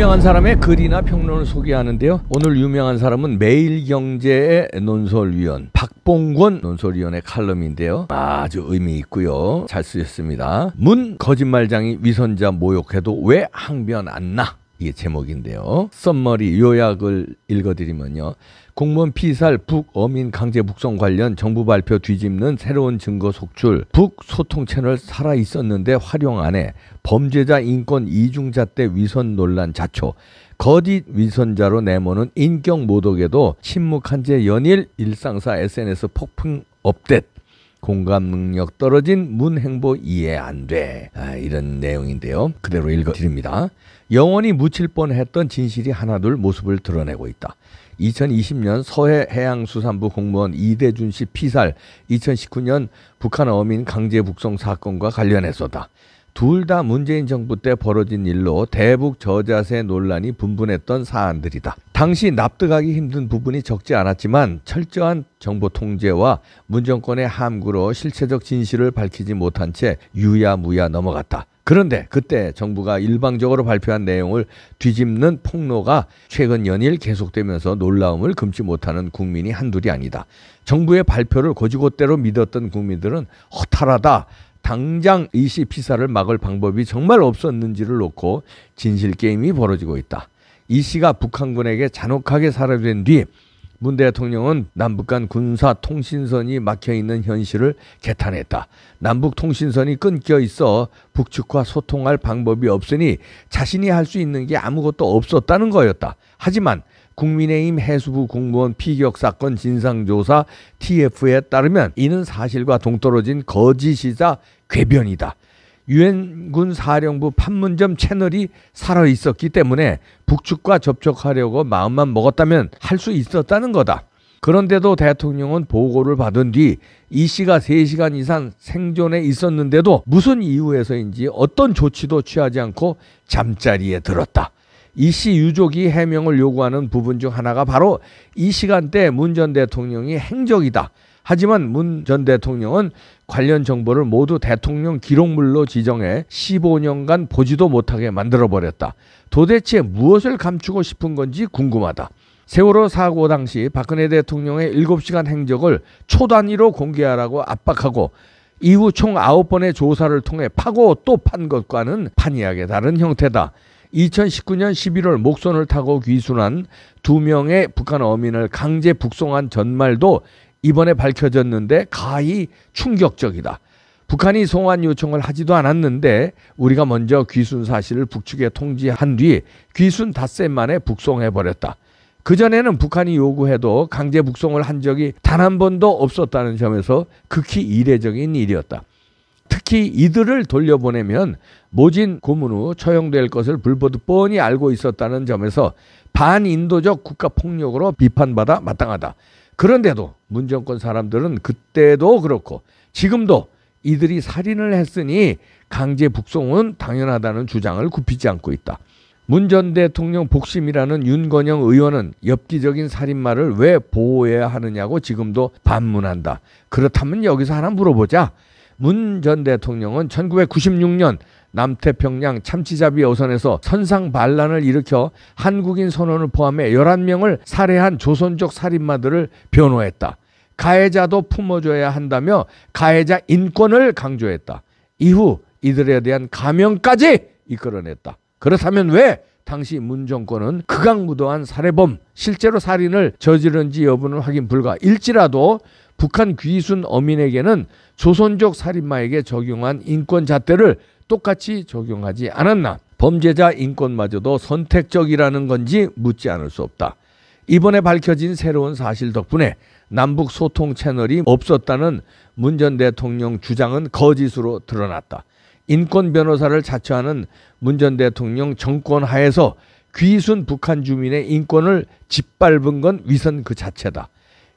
유명한 사람의 글이나 평론을 소개하는데요. 오늘 유명한 사람은 매일경제의 논설위원 박봉권 논설위원의 칼럼인데요. 아주 의미 있고요. 잘 쓰셨습니다. 문 거짓말장이 위선자 모욕해도 왜 항변 안 나? 이게 제목인데요. 썸머리 요약을 읽어드리면요. 공무원 피살 북어민 강제 북송 관련 정부 발표 뒤집는 새로운 증거 속출, 북소통 채널 살아있었는데 활용 안 해, 범죄자 인권 이중잣대 위선 논란 자초, 거짓 위선자로 내모는 인격 모독에도 침묵한 채 연일 일상사 SNS 폭풍 업데이트, 공감 능력 떨어진 문 행보 이해 안 돼. 이런 내용인데요. 그대로 읽어드립니다. 영원히 묻힐 뻔했던 진실이 하나둘 모습을 드러내고 있다. 2020년 서해해양수산부 공무원 이대준 씨 피살, 2019년 북한 어민 강제 북송 사건과 관련해서다. 둘 다 문재인 정부 때 벌어진 일로 대북 저자세 논란이 분분했던 사안들이다. 당시 납득하기 힘든 부분이 적지 않았지만 철저한 정보 통제와 문 정권의 함구로 실체적 진실을 밝히지 못한 채 유야무야 넘어갔다. 그런데 그때 정부가 일방적으로 발표한 내용을 뒤집는 폭로가 최근 연일 계속되면서 놀라움을 금치 못하는 국민이 한둘이 아니다. 정부의 발표를 곧이곧대로 믿었던 국민들은 허탈하다. 당장 이 씨 피살을 막을 방법이 정말 없었는지를 놓고 진실 게임이 벌어지고 있다. 이 씨가 북한군에게 잔혹하게 살해된 뒤 문 대통령은 남북 간 군사 통신선이 막혀있는 현실을 개탄했다. 남북 통신선이 끊겨 있어 북측과 소통할 방법이 없으니 자신이 할 수 있는 게 아무것도 없었다는 거였다. 하지만 국민의힘 해수부 공무원 피격 사건 진상조사 TF에 따르면 이는 사실과 동떨어진 거짓이자 궤변이다. 유엔군 사령부 판문점 채널이 살아있었기 때문에 북측과 접촉하려고 마음만 먹었다면 할 수 있었다는 거다. 그런데도 대통령은 보고를 받은 뒤 이 씨가 3시간 이상 생존해 있었는데도 무슨 이유에서인지 어떤 조치도 취하지 않고 잠자리에 들었다. 이 씨 유족이 해명을 요구하는 부분 중 하나가 바로 이 시간대 문 전 대통령이 행적이다. 하지만 문 전 대통령은 관련 정보를 모두 대통령 기록물로 지정해 15년간 보지도 못하게 만들어버렸다. 도대체 무엇을 감추고 싶은 건지 궁금하다. 세월호 사고 당시 박근혜 대통령의 7시간 행적을 초 단위로 공개하라고 압박하고 이후 총 9번의 조사를 통해 파고 또 판 것과는 판이하게 다른 형태다. 2019년 11월 목선을 타고 귀순한 2명의 북한 어민을 강제 북송한 전말도 이번에 밝혀졌는데 가히 충격적이다. 북한이 송환 요청을 하지도 않았는데 우리가 먼저 귀순 사실을 북측에 통지한 뒤 귀순 닷새 만에 북송해버렸다. 그전에는 북한이 요구해도 강제 북송을 한 적이 단 한 번도 없었다는 점에서 극히 이례적인 일이었다. 특히 이들을 돌려보내면 모진 고문 후 처형될 것을 불보듯 뻔히 알고 있었다는 점에서 반인도적 국가폭력으로 비판받아 마땅하다. 그런데도 문 정권 사람들은 그때도 그렇고 지금도 이들이 살인을 했으니 강제 북송은 당연하다는 주장을 굽히지 않고 있다. 문 전 대통령 복심이라는 윤건영 의원은 엽기적인 살인마를 왜 보호해야 하느냐고 지금도 반문한다. 그렇다면 여기서 하나 물어보자. 문 전 대통령은 1996년 남태평양 참치잡이 어선에서 선상 반란을 일으켜 한국인 선원을 포함해 11명을 살해한 조선족 살인마들을 변호했다. 가해자도 품어줘야 한다며 가해자 인권을 강조했다. 이후 이들에 대한 감형까지 이끌어냈다. 그렇다면 왜 당시 문 정권은 극악무도한 살해범, 실제로 살인을 저지른지 여부는 확인 불가일지라도 북한 귀순 어민에게는 조선족 살인마에게 적용한 인권 잣대를 똑같이 적용하지 않았나? 범죄자 인권마저도 선택적이라는 건지 묻지 않을 수 없다. 이번에 밝혀진 새로운 사실 덕분에 남북 소통 채널이 없었다는 문 전 대통령 주장은 거짓으로 드러났다. 인권 변호사를 자처하는 문 전 대통령 정권 하에서 귀순 북한 주민의 인권을 짓밟은 건 위선 그 자체다.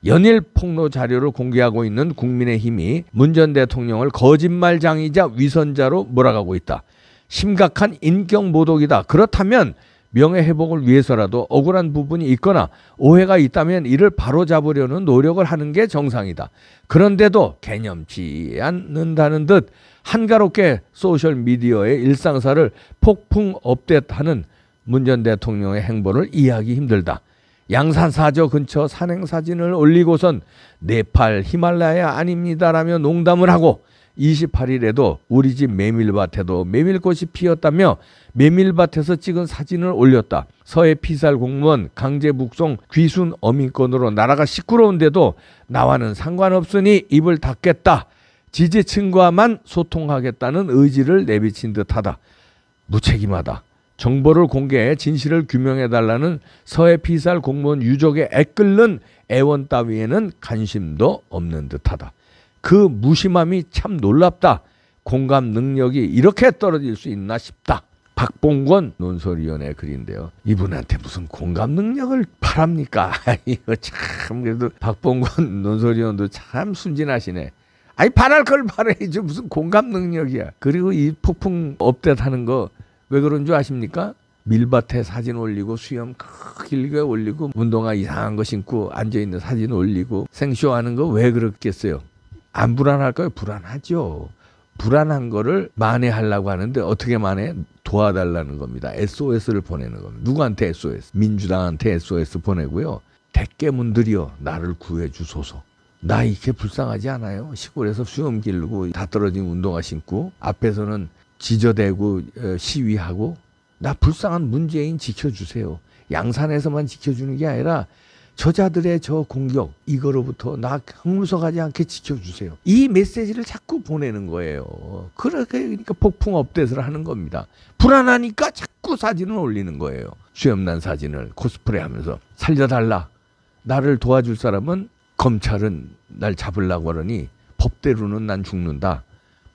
연일 폭로 자료를 공개하고 있는 국민의힘이 문 전 대통령을 거짓말장이자 위선자로 몰아가고 있다. 심각한 인격 모독이다. 그렇다면 명예회복을 위해서라도 억울한 부분이 있거나 오해가 있다면 이를 바로잡으려는 노력을 하는 게 정상이다. 그런데도 개념치 않는다는 듯 한가롭게 소셜미디어의 일상사를 폭풍 업데이트하는 문 전 대통령의 행보를 이해하기 힘들다. 양산사저 근처 산행사진을 올리고선 네팔 히말라야 아닙니다라며 농담을 하고 28일에도 우리 집 메밀밭에도 메밀꽃이 피었다며 메밀밭에서 찍은 사진을 올렸다. 서해 피살 공무원 강제 북송 귀순 어민권으로 나라가 시끄러운데도 나와는 상관없으니 입을 닫겠다. 지지층과만 소통하겠다는 의지를 내비친 듯하다. 무책임하다. 정보를 공개해 진실을 규명해달라는 서해 피살 공무원 유족의 애끓는 애원 따위에는 관심도 없는 듯하다. 그 무심함이 참 놀랍다. 공감 능력이 이렇게 떨어질 수 있나 싶다. 박봉권 논설위원의 글인데요. 이분한테 무슨 공감 능력을 바랍니까? 이거 참 그래도 박봉권 논설위원도 참 순진하시네. 아니 바랄 걸 바라야지 무슨 공감 능력이야. 그리고 이 폭풍 업데이트하는 거 왜 그런 줄 아십니까? 밀밭에 사진 올리고 수염 길게 올리고 운동화 이상한 거 신고 앉아있는 사진 올리고 생쇼하는 거 왜 그렇겠어요? 안 불안할까요? 불안하죠. 불안한 거를 만회하려고 하는데 어떻게 만회? 도와달라는 겁니다. SOS를 보내는 겁니다. 누구한테 SOS? 민주당한테 SOS 보내고요. 대깨문들이여 나를 구해 주소서. 나 이렇게 불쌍하지 않아요? 시골에서 수염 기르고 다 떨어진 운동화 신고 앞에서는 지저대고 시위하고 나 불쌍한 문재인 지켜주세요. 양산에서만 지켜주는 게 아니라 저자들의 저 공격 이거로부터 나 흑물서가지 않게 지켜주세요. 이 메시지를 자꾸 보내는 거예요. 그러니까 폭풍 업데이트를 하는 겁니다. 불안하니까 자꾸 사진을 올리는 거예요. 수염난 사진을 코스프레하면서 살려달라. 나를 도와줄 사람은 검찰은 날 잡으려고 하더니 법대로는 난 죽는다.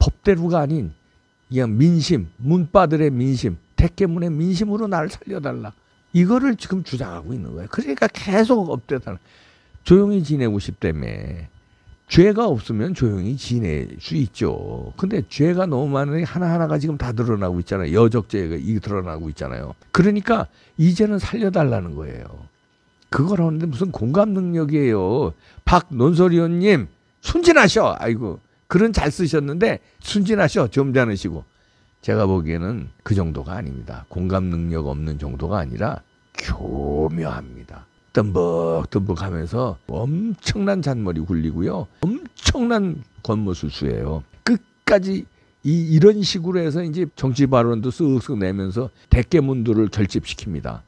법대로가 아닌 그냥 민심, 문바들의 민심, 대깨문의 민심으로 나를 살려달라. 이거를 지금 주장하고 있는 거예요. 그러니까 계속 업데이트하는. 조용히 지내고 싶다며. 죄가 없으면 조용히 지낼 수 있죠. 근데 죄가 너무 많으니 하나하나가 지금 다 드러나고 있잖아요. 여적죄가 이 드러나고 있잖아요. 그러니까 이제는 살려달라는 거예요. 그걸 하는데 무슨 공감 능력이에요. 박 논설위원님 순진하셔. 아이고 글은 잘 쓰셨는데 순진하셔. 점잖으시고. 제가 보기에는 그 정도가 아닙니다. 공감 능력 없는 정도가 아니라 교묘합니다. 뜸벅뜸벅 하면서 엄청난 잔머리 굴리고요. 엄청난 권모술수예요. 끝까지 이런 식으로 해서 이제 정치 발언도 쓱쓱 내면서 대깨문들을 결집시킵니다.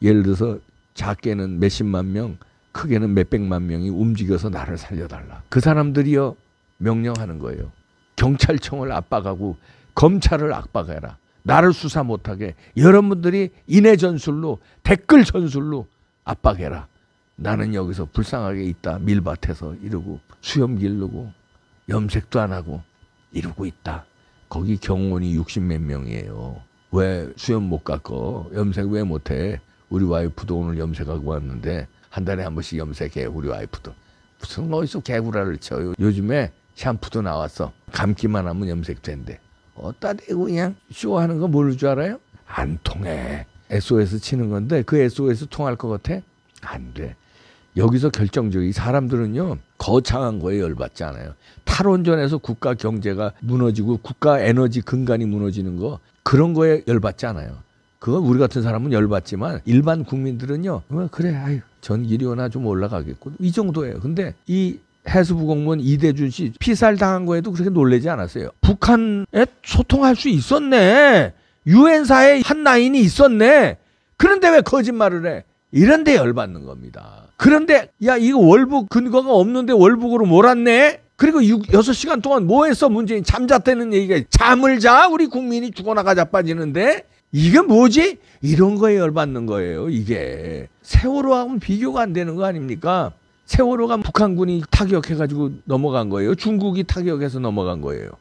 예를 들어서 작게는 몇십만 명, 크게는 몇백만 명이 움직여서 나를 살려달라. 그 사람들이요 명령하는 거예요. 경찰청을 압박하고 검찰을 압박해라. 나를 수사 못하게 여러분들이 인해 전술로 댓글 전술로 압박해라. 나는 여기서 불쌍하게 있다. 밀밭에서 이러고 수염 기르고 염색도 안 하고 이러고 있다. 거기 경호원이 60몇 명이에요. 왜 수염 못 깎어? 염색 왜 못해? 우리 와이프도 오늘 염색하고 왔는데 한 달에 한 번씩 염색해. 우리 와이프도. 무슨 어디서 개구라를 쳐요. 요즘에 샴푸도 나왔어. 감기만 하면 염색된대. 어따 대고 그냥 쇼하는 거 모를 줄 알아요? 안 통해. SOS 치는 건데 그 SOS 통할 것 같아? 안 돼. 여기서 결정적인 사람들은요 거창한 거에 열받지 않아요. 탈원전에서 국가 경제가 무너지고 국가 에너지 근간이 무너지는 거 그런 거에 열받지 않아요. 그거 우리 같은 사람은 열받지만 일반 국민들은요 그래 아유 전기료나 좀 올라가겠고 이 정도예요. 근데 이 해수부 공무원 이대준 씨 피살 당한 거에도 그렇게 놀라지 않았어요. 북한에 소통할 수 있었네. 유엔사에 한 라인이 있었네. 그런데 왜 거짓말을 해? 이런 데 열받는 겁니다. 그런데 야 이거 월북 근거가 없는데 월북으로 몰았네. 그리고 6시간 동안 뭐 했어? 문재인 잠잤다는 얘기가 잠을 자? 우리 국민이 죽어나가 자빠지는데 이게 뭐지? 이런 거에 열받는 거예요. 이게 세월호하고는 비교가 안 되는 거 아닙니까? 세월호가 북한군이 타격해가지고 넘어간 거예요. 중국이 타격해서 넘어간 거예요.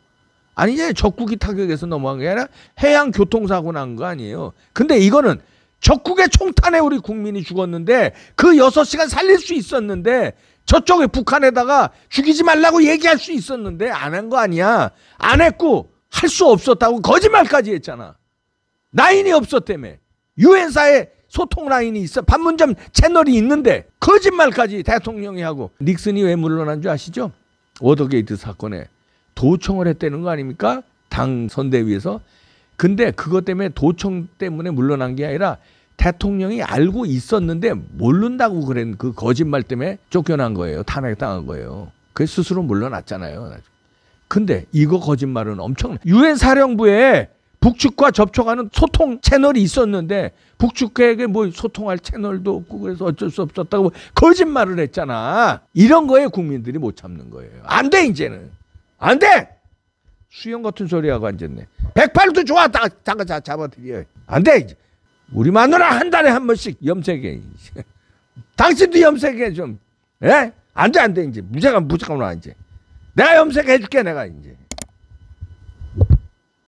아니잖아요. 적국이 타격해서 넘어간 게 아니라 해양 교통사고 난 거 아니에요. 근데 이거는 적국의 총탄에 우리 국민이 죽었는데 그 6시간 살릴 수 있었는데 저쪽에 북한에다가 죽이지 말라고 얘기할 수 있었는데 안 한 거 아니야. 안 했고 할 수 없었다고 거짓말까지 했잖아. 라인이 없었다며. 유엔사에 소통 라인이 있어. 판문점 채널이 있는데 거짓말까지 대통령이 하고. 닉슨이 왜 물러난 줄 아시죠? 워터게이트 사건에 도청을 했다는 거 아닙니까? 당 선대위에서 근데 그것 때문에 도청 때문에 물러난 게 아니라 대통령이 알고 있었는데 모른다고 그런 그 거짓말 때문에 쫓겨난 거예요. 탄핵당한 거예요. 그래서 스스로 물러났잖아요. 근데 이거 거짓말은 엄청 유엔 사령부에 북측과 접촉하는 소통 채널이 있었는데 북측에게 뭐 소통할 채널도 없고 그래서 어쩔 수 없었다고 거짓말을 했잖아. 이런 거에 국민들이 못 참는 거예요. 안 돼 이제는. 안 돼. 수영 같은 소리하고 앉았네. 108도 좋아. 다 잡아드려. 안 돼 이제. 우리 마누라 한 달에 한 번씩 염색해. 당신도 염색해 좀. 예? 안 돼 이제. 무조건 와 이제. 내가 염색해 줄게 내가 이제.